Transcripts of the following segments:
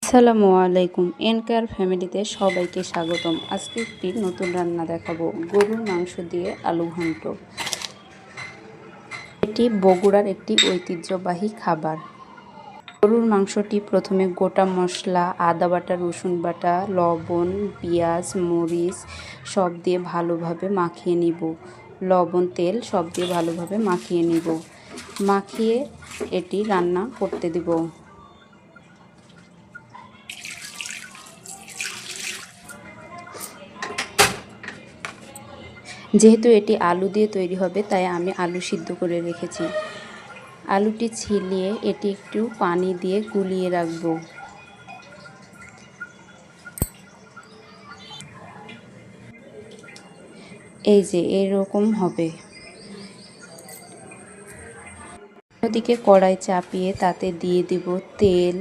আসসালামু আলাইকুম। এনকেআর ফ্যামিলিতে সবাইকে স্বাগতম। আজকে একটি নতুন রান্না দেখাবো, গরুর মাংস দিয়ে আলু ঘন্ট। এটি বগুড়ার একটি ঐতিহ্যবাহী খাবার। গরুর মাংসটি প্রথমে গোটা মশলা, আদা বাটা, রসুন বাটা, লবণ, পেঁয়াজ, মরিচ সব দিয়ে ভালোভাবে মাখিয়ে নিব। লবণ, তেল সব দিয়ে ভালোভাবে মাখিয়ে নিব। মাখিয়ে এটি রান্না করতে দিব। যেহেতু এটি আলু দিয়ে তৈরি হবে, তাই আমি আলু সিদ্ধ করে রেখেছি। আলুটি ছিলিয়ে এটি একটু পানি দিয়ে গুলিয়ে রাখব। এই যে এরকম হবে। অন্যদিকে কড়াই চাপিয়ে তাতে দিয়ে দিব তেল,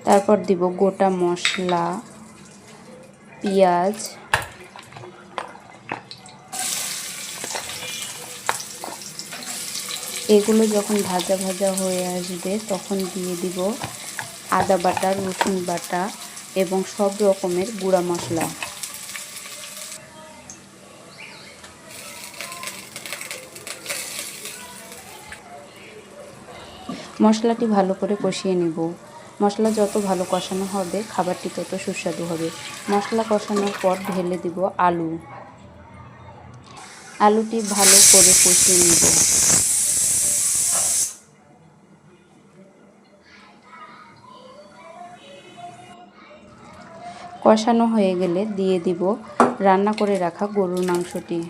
তারপর দিব গোটা মশলা, পেঁয়াজ, এগুলো যখন ভাজা ভাজা হয়ে আসবে তখন দিয়ে দিব আদা বাটা, রসুন বাটা এবং সব রকমের গুঁড়া মশলা। মশলাটি ভালো করে কষিয়ে নেব। মশলা যত ভালো কষানো হবে খাবারটি তত সুস্বাদু হবে। মশলা কষানোর পর ঢেলে দিব আলু। আলুটি ভালো করে কষিয়ে নেব। কষানো হয়ে গেলে দিয়ে দিব রান্না করে রাখা গরুর মাংসটি।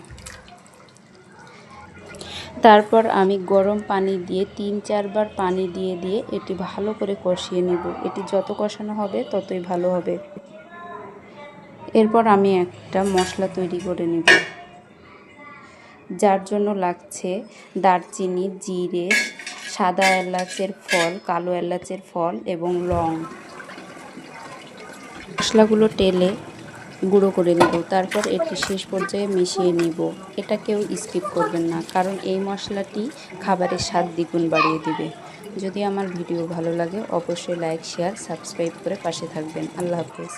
তারপর আমি গরম পানি দিয়ে ৩-৪ বার পানি দিয়ে এটি ভালো করে কষিয়ে নেব। এটি যত কষানো হবে ততই ভালো হবে। এরপর আমি একটা মশলা তৈরি করে নেব, যার জন্য লাগছে দারচিনি, জিরে, সাদা এলাচের ফল, কালো এলাচের ফল এবং লং। মশলাগুলো টেলে গুঁড়ো করে নেব। তারপর এটি শেষ পর্যায়ে মিশিয়ে নিব। এটা কেউ স্কিপ করবেন না, কারণ এই মশলাটি খাবারের স্বাদ দ্বিগুণ বাড়িয়ে দিবে। যদি আমার ভিডিও ভালো লাগে অবশ্যই লাইক, শেয়ার, সাবস্ক্রাইব করে পাশে থাকবেন। আল্লাহ হাফেজ।